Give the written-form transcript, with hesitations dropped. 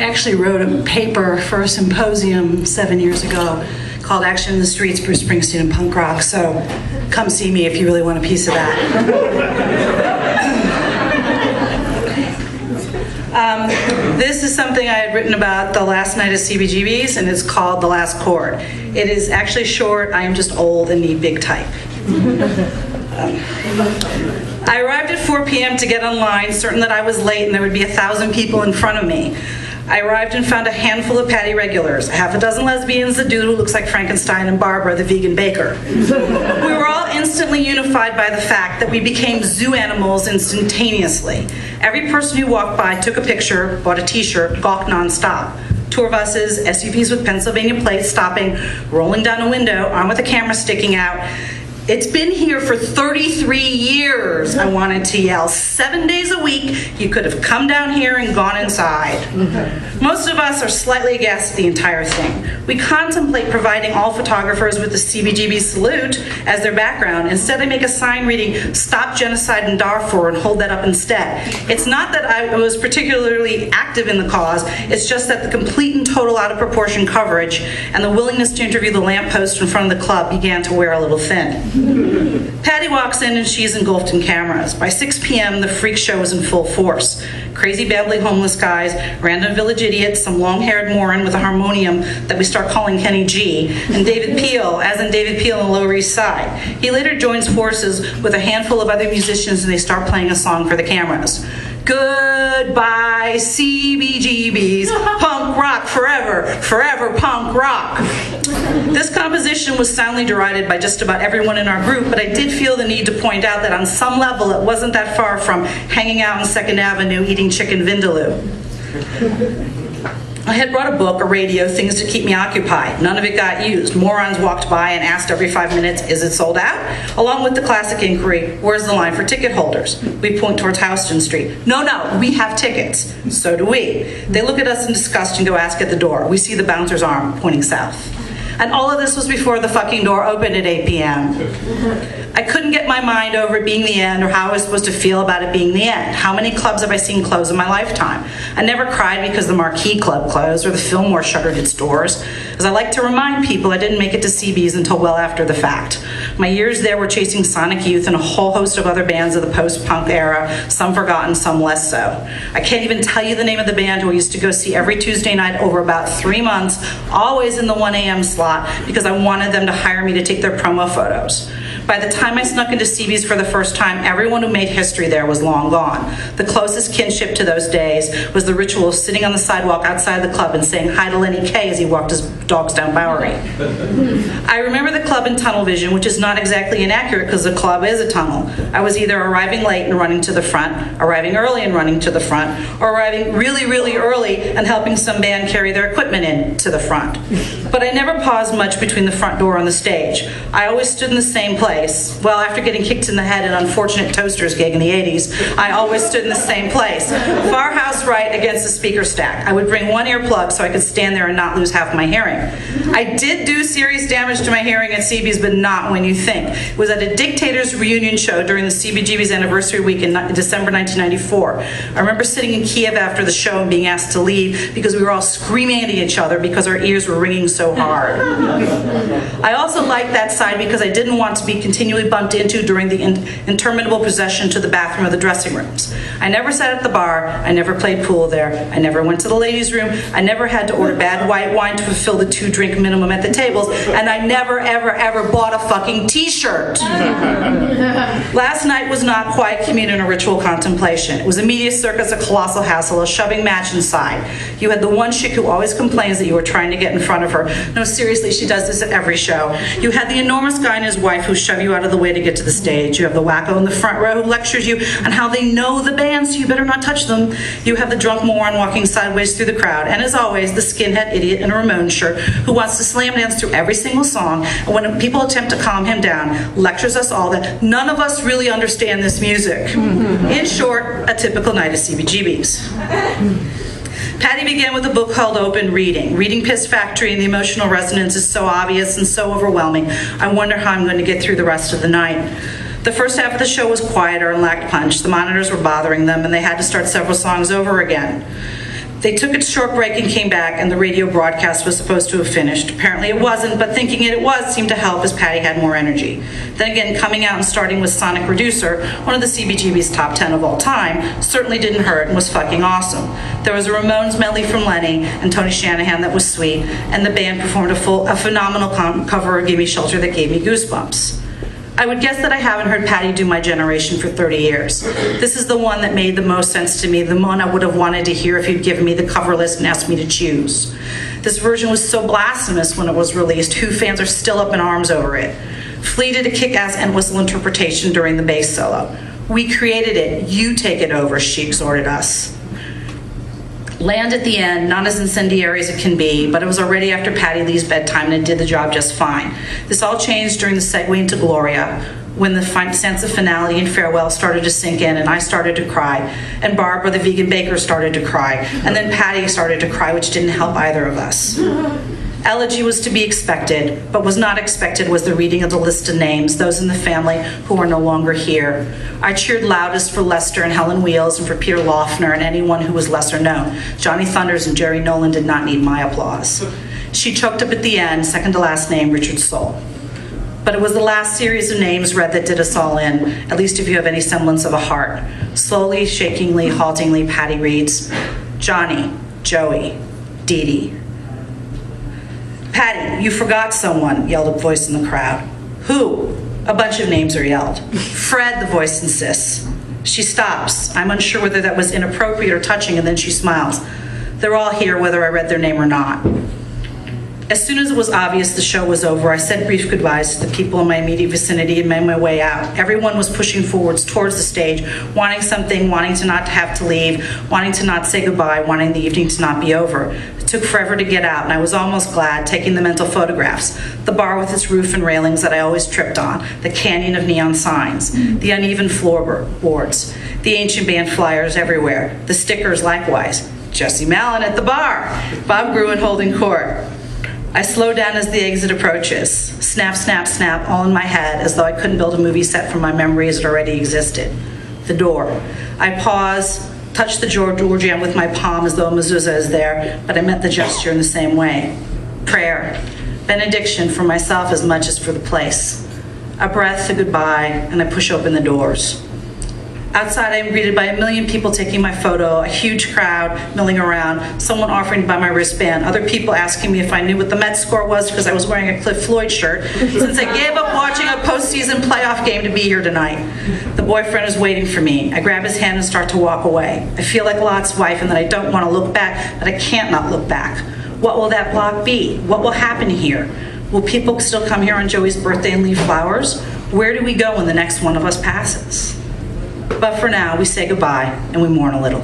actually wrote a paper for a symposium 7 years ago called Action in the Streets, Bruce Springsteen and Punk Rock, so come see me if you really want a piece of that. This is something I had written about the last night of CBGB's, and it's called The Last Chord. It is actually short. I am just old and need big type. I arrived at 4 p.m. to get online, certain that I was late and there would be 1,000 people in front of me. I arrived and found a handful of Patty regulars, a half a dozen lesbians, a dude who looks like Frankenstein, and Barbara, the vegan baker. We were all instantly unified by the fact that we became zoo animals instantaneously. Every person who walked by took a picture, bought a t-shirt, gawked nonstop. Tour buses, SUVs with Pennsylvania plates stopping, rolling down a window, armed with a camera sticking out. It's been here for 33 years, I wanted to yell. 7 days a week, you could have come down here and gone inside. Most of us are slightly aghast at the entire thing. We contemplate providing all photographers with the CBGB salute as their background. Instead, I make a sign reading, "Stop Genocide in Darfur," and hold that up instead. It's not that I was particularly active in the cause, it's just that the complete and total out of proportion coverage and the willingness to interview the lamppost in front of the club began to wear a little thin. Patty walks in and she's engulfed in cameras. By 6 p.m., the freak show is in full force. Crazy, babbly homeless guys, random village idiots, some long-haired moron with a harmonium that we start calling Kenny G, and David Peel, as in David Peel on the Lower East Side. He later joins forces with a handful of other musicians and they start playing a song for the cameras. Goodbye, CBGBs, punk rock forever, forever punk rock. This composition was soundly derided by just about everyone in our group, but I did feel the need to point out that on some level it wasn't that far from hanging out on 2nd Avenue eating chicken vindaloo. I had brought a book, a radio, things to keep me occupied. None of it got used. Morons walked by and asked every 5 minutes, "Is it sold out?" Along with the classic inquiry, "Where's the line for ticket holders?" We point towards Houston Street. No, we have tickets. So do we. They look at us in disgust and go ask at the door. We see the bouncer's arm pointing south. And all of this was before the fucking door opened at 8 p.m. I couldn't get my mind over it being the end or how I was supposed to feel about it being the end. How many clubs have I seen close in my lifetime? I never cried because the Marquee Club closed or the Fillmore shuttered its doors. As I like to remind people, I didn't make it to CB's until well after the fact. My years there were chasing Sonic Youth and a whole host of other bands of the post-punk era, some forgotten, some less so. I can't even tell you the name of the band who I used to go see every Tuesday night over about 3 months, always in the 1 a.m. slot, because I wanted them to hire me to take their promo photos. By the time I snuck into CB's for the first time, everyone who made history there was long gone. The closest kinship to those days was the ritual of sitting on the sidewalk outside the club and saying hi to Lenny Kaye as he walked his dogs down Bowery. I remember the club in tunnel vision, which is not exactly inaccurate because the club is a tunnel. I was either arriving late and running to the front, arriving early and running to the front, or arriving really, really early and helping some band carry their equipment in to the front. But I never paused much between the front door and the stage. I always stood in the same place. Well, after getting kicked in the head at Unfortunate Toasters gig in the 80s, I always stood in the same place. Far house right against the speaker stack. I would bring one earplug so I could stand there and not lose half my hearing. I did do serious damage to my hearing at CB's, but not when you think. It was at a Dictators reunion show during the CBGB's anniversary week in December 1994. I remember sitting in Kiev after the show and being asked to leave because we were all screaming at each other because our ears were ringing so hard. I also liked that side because I didn't want to be continually bumped into during the interminable procession to the bathroom or the dressing rooms. I never sat at the bar, I never played pool there, I never went to the ladies' room, I never had to order bad white wine to fulfill the 2-drink minimum at the tables, and I never, ever, ever bought a fucking t-shirt. Last night was not quiet commune and a ritual contemplation. It was a media circus, a colossal hassle, a shoving match inside. You had the one chick who always complains that you were trying to get in front of her. No, seriously, she does this at every show. You had the enormous guy and his wife who shove you out of the way to get to the stage. You have the wacko in the front row who lectures you on how they know the band, so you better not touch them. You have the drunk moron walking sideways through the crowd, and as always, the skinhead idiot in a Ramones shirt who wants to slam dance through every single song, and when people attempt to calm him down, lectures us all that none of us really understand this music. In short, a typical night of CBGB's. Patty began with a book held open, reading. Reading Piss Factory and the emotional resonance is so obvious and so overwhelming. I wonder how I'm going to get through the rest of the night. The first half of the show was quieter and lacked punch. The monitors were bothering them, and they had to start several songs over again. They took a short break and came back, and the radio broadcast was supposed to have finished. Apparently it wasn't, but thinking it was seemed to help as Patty had more energy. Then again, coming out and starting with Sonic Reducer, one of the CBGB's top 10 of all time, certainly didn't hurt and was fucking awesome. There was a Ramones medley from Lenny and Tony Shanahan that was sweet, and the band performed a phenomenal cover of Gimme Shelter that gave me goosebumps. I would guess that I haven't heard Patty do My Generation for 30 years. This is the one that made the most sense to me, the one I would have wanted to hear if you'd given me the cover list and asked me to choose. This version was so blasphemous when it was released, Who fans are still up in arms over it. Flea did a kick-ass end whistle interpretation during the bass solo. We created it, you take it over, she exhorted us. Land at the end, not as incendiary as it can be, but it was already after Patty Lee's bedtime and it did the job just fine. This all changed during the segue into Gloria, when the sense of finality and farewell started to sink in and I started to cry, and Barbara the vegan baker started to cry, and then Patty started to cry, which didn't help either of us. Elegy was to be expected, but was not expected was the reading of the list of names, those in the family who are no longer here. I cheered loudest for Lester and Helen Wheels and for Peter Loeffner and anyone who was lesser known. Johnny Thunders and Jerry Nolan did not need my applause. She choked up at the end, second to last name, Richard Soule. But it was the last series of names read that did us all in, at least if you have any semblance of a heart. Slowly, shakingly, haltingly, Patty reads, Johnny, Joey, Dee Dee. Patty, you forgot someone, yelled a voice in the crowd. Who? A bunch of names are yelled. Fred, the voice insists. She stops. I'm unsure whether that was inappropriate or touching, and then she smiles. They're all here, whether I read their name or not. As soon as it was obvious the show was over, I said brief goodbyes to the people in my immediate vicinity and made my way out. Everyone was pushing forwards towards the stage, wanting something, wanting to not have to leave, wanting to not say goodbye, wanting the evening to not be over. It took forever to get out, and I was almost glad, taking the mental photographs. The bar with its roof and railings that I always tripped on, the canyon of neon signs, the uneven floorboards, the ancient band flyers everywhere, the stickers likewise. Jesse Malin at the bar, Bob Gruen holding court. I slow down as the exit approaches. Snap, snap, snap, all in my head, as though I couldn't build a movie set from my memory as it already existed. The door. I pause, touch the door jamb with my palm as though a mezuzah is there, but I meant the gesture in the same way. Prayer. Benediction for myself as much as for the place. A breath, a goodbye, and I push open the doors. Outside, I am greeted by a million people taking my photo, a huge crowd milling around, someone offering to buy my wristband, other people asking me if I knew what the Mets score was because I was wearing a Cliff Floyd shirt, since I gave up watching a postseason playoff game to be here tonight. The boyfriend is waiting for me. I grab his hand and start to walk away. I feel like Lot's wife and that I don't want to look back, but I can't not look back. What will that block be? What will happen here? Will people still come here on Joey's birthday and leave flowers? Where do we go when the next one of us passes? But for now, we say goodbye and we mourn a little.